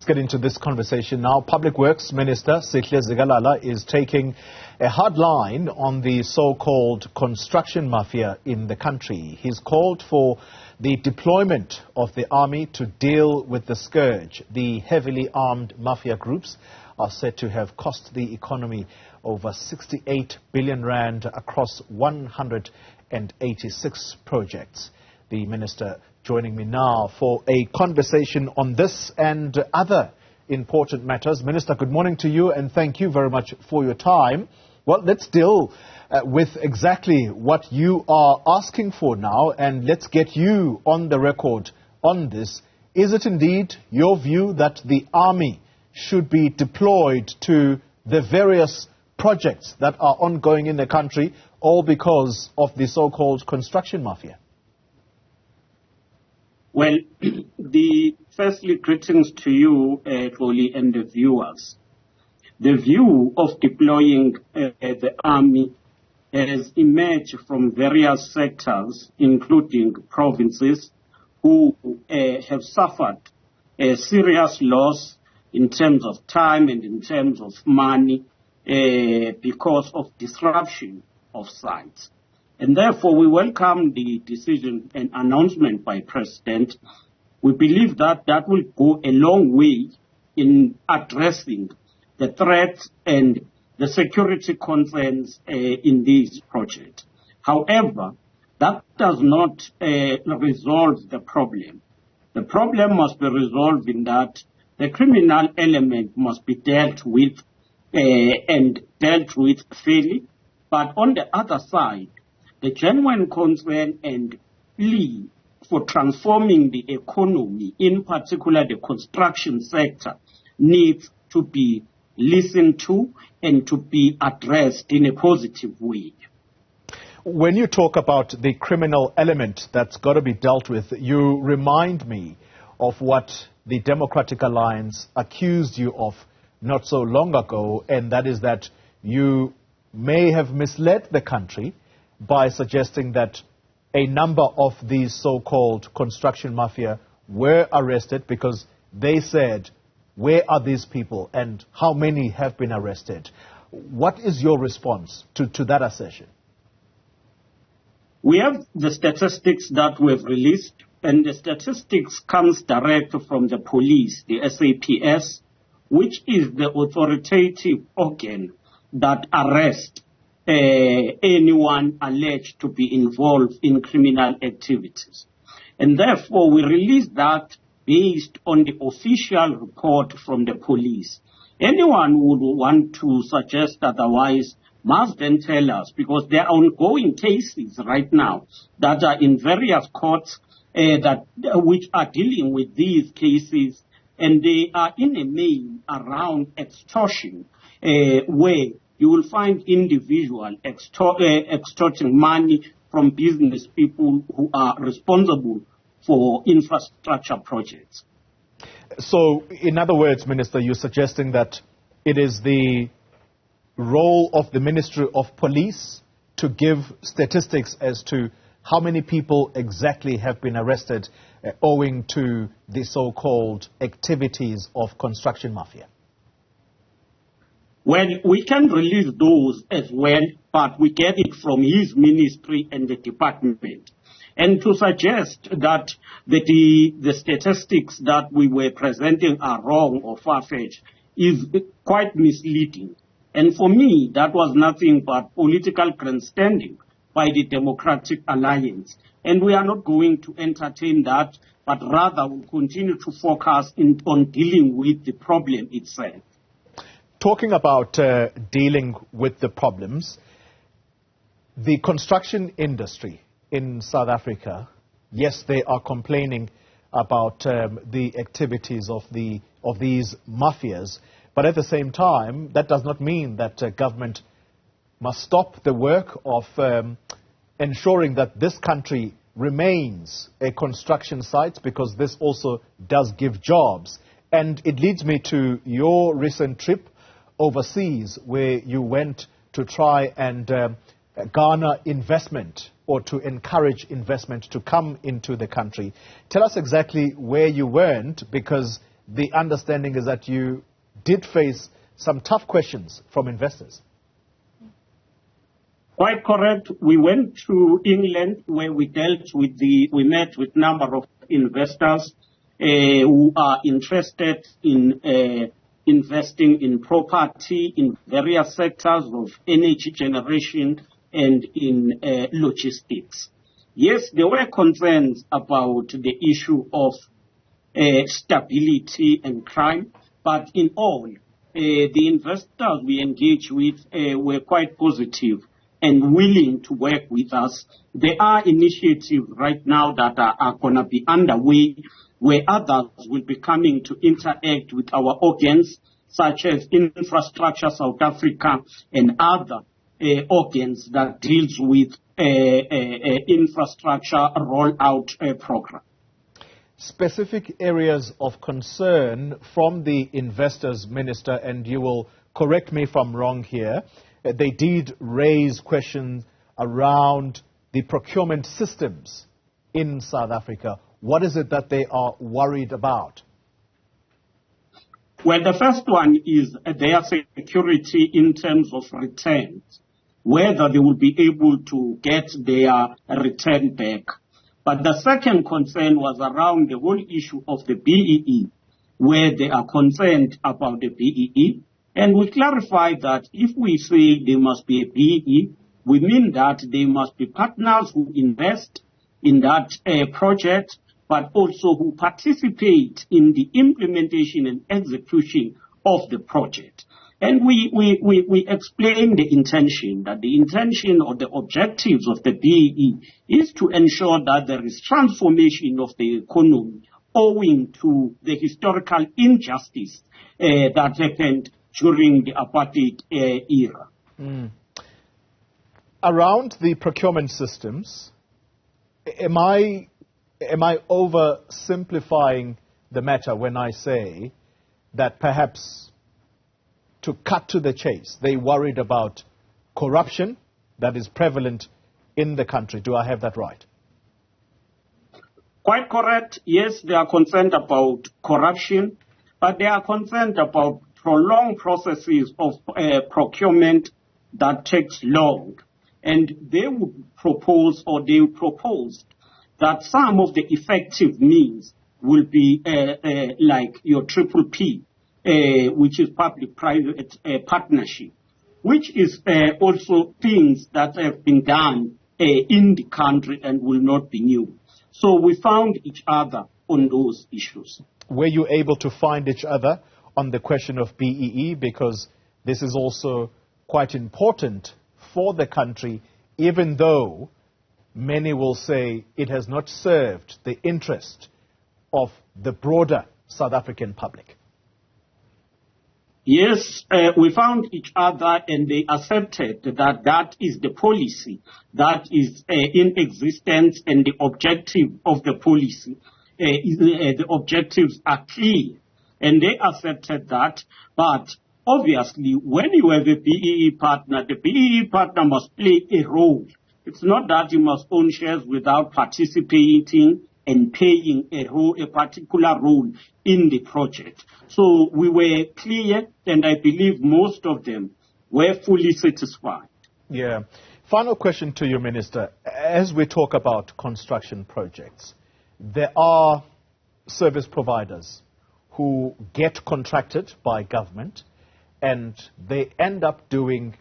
get into this conversation now. Public Works Minister Sihle Zikalala is taking a hard line on the so-called construction mafia in the country. He's called for the deployment of the army to deal with the scourge. The heavily armed mafia groups are said to have cost the economy over 68 billion rand across 186 projects. The minister joining me now for a conversation on this and other important matters. Minister, good morning to you and thank you very much for your time. Well, let's deal with exactly what you are asking for now, and let's get you on the record on this. Is it indeed your view that the army should be deployed to the various projects that are ongoing in the country, all because of the so-called construction mafia? Well, firstly, greetings to you, Roli, and the viewers. The view of deploying the army has emerged from various sectors, including provinces, who have suffered a serious loss in terms of time and in terms of money because of disruption of sites. And therefore, we welcome the decision and announcement by President. We believe that that will go a long way in addressing the threats and the security concerns in this project. However, that does not resolve the problem. The problem must be resolved in that the criminal element must be dealt with and dealt with fairly. But on the other side, the genuine concern and plea for transforming the economy, in particular the construction sector, needs to be listened to and to be addressed in a positive way. When you talk about the criminal element that's got to be dealt with, you remind me of what the Democratic Alliance accused you of not so long ago, and that is that you may have misled the country by suggesting that a number of these so-called construction mafia were arrested because they said, where are these people and how many have been arrested? What is your response to that assertion? We have the statistics that we've released, and the statistics comes direct from the police, the SAPS, which is the authoritative organ that arrests anyone alleged to be involved in criminal activities. And therefore, we released that based on the official report from the police. Anyone who would want to suggest otherwise must then tell us, because there are ongoing cases right now that are in various courts which are dealing with these cases, and they are in a main around extortion, where you will find individuals extorting money from business people who are responsible for infrastructure projects. So, in other words, Minister, you're suggesting that it is the role of the Ministry of Police to give statistics as to how many people exactly have been arrested owing to the so-called activities of construction mafia? Well, we can release those as well, but we get it from his ministry and the department. And to suggest that the statistics that we were presenting are wrong or far-fetched is quite misleading. And for me, that was nothing but political grandstanding by the Democratic Alliance. And we are not going to entertain that, but rather we'll continue to focus on dealing with the problem itself. Talking about dealing with the problems, the construction industry in South Africa, yes, they are complaining about the activities of these mafias, but at the same time, that does not mean that government must stop the work of ensuring that this country remains a construction site, because this also does give jobs. And it leads me to your recent trip overseas, where you went to try and garner investment or to encourage investment to come into the country. Tell us exactly where you went, because the understanding is that you did face some tough questions from investors. Quite correct. We went to England where we met with a number of investors who are interested in investing in property in various sectors of energy generation and in logistics. Yes, there were concerns about the issue of stability and crime, but in all, the investors we engaged with were quite positive and willing to work with us. There are initiatives right now that are going to be underway where others will be coming to interact with our organs, such as Infrastructure South Africa and other organs that deals with infrastructure rollout program. Specific areas of concern from the investors, Minister, and you will correct me if I'm wrong here, they did raise questions around the procurement systems in South Africa. What is it that they are worried about? Well, the first one is their security in terms of returns, whether they will be able to get their return back. But the second concern was around the whole issue of the BEE, where they are concerned about the BEE. And we clarified that if we say there must be a BEE, we mean that there must be partners who invest in that project, but also who participate in the implementation and execution of the project. And we explained the intention, that the intention or the objectives of the BEE is to ensure that there is transformation of the economy owing to the historical injustice that happened during the apartheid era. Around the procurement systems, am I oversimplifying the matter when I say that perhaps, to cut to the chase, they worried about corruption that is prevalent in the country? Do I have that right? Quite correct. Yes, they are concerned about corruption, but they are concerned about prolonged processes of procurement that takes long. And they would propose, or they proposed, that some of the effective means will be like your PPP, which is public-private partnership, which is also things that have been done in the country and will not be new. So we found each other on those issues. Were you able to find each other on the question of BEE? Because this is also quite important for the country, even though many will say it has not served the interest of the broader South African public. Yes, we found each other and they accepted that that is the policy that is in existence, and the objective of the policy, the objectives are clear, and they accepted that. But obviously, when you have a BEE partner, the BEE partner must play a role. It's not that you must own shares without participating and paying a particular role in the project. So we were clear, and I believe most of them were fully satisfied. Yeah. Final question to you, Minister. As we talk about construction projects, there are service providers who get contracted by government and they end up doing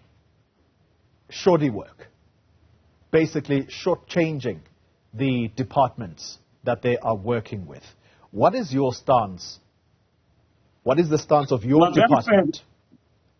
shoddy work, basically shortchanging the departments that they are working with. What is your stance? What is the stance of your department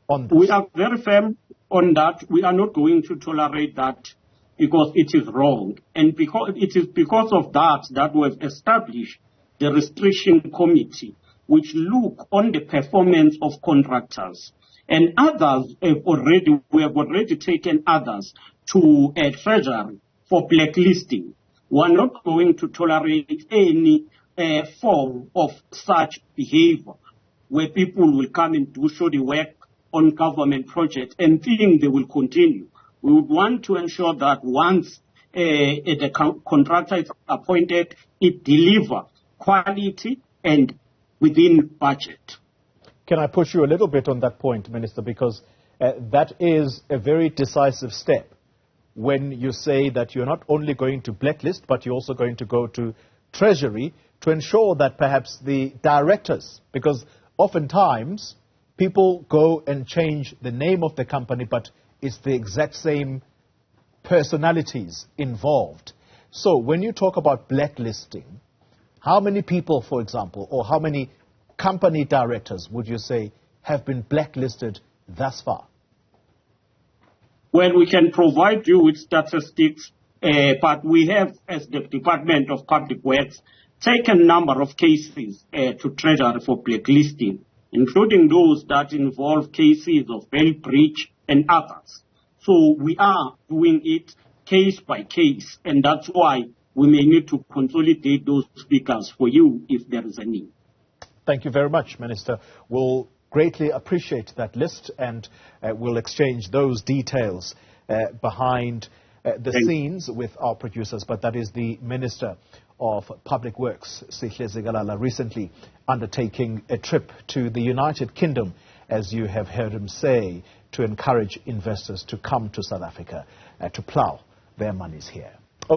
on this? We are very firm on that. We are not going to tolerate that because it is wrong. And because it is because of that we have established the restriction committee, which look on the performance of contractors. And others we have already taken others to a treasury for blacklisting. We are not going to tolerate any form of such behavior where people will come and do shoddy work on government projects and think they will continue. We would want to ensure that once the contractor is appointed, it delivers quality and within budget. Can I push you a little bit on that point, Minister, because that is a very decisive step when you say that you're not only going to blacklist, but you're also going to go to Treasury to ensure that perhaps the directors, because oftentimes people go and change the name of the company, but it's the exact same personalities involved. So when you talk about blacklisting, how many people, for example, or how many company directors would you say have been blacklisted thus far? Well, we can provide you with statistics, but we have, as the Department of Public Works, taken a number of cases to Treasury for blacklisting, including those that involve cases of bail breach and others. So we are doing it case by case, and that's why we may need to consolidate those figures for you if there is a need. Thank you very much, Minister. We'll greatly appreciate that list, and we'll exchange those details behind the scenes with our producers. But that is the Minister of Public Works, Sihle Zikalala, recently undertaking a trip to the United Kingdom, as you have heard him say, to encourage investors to come to South Africa to plough their monies here.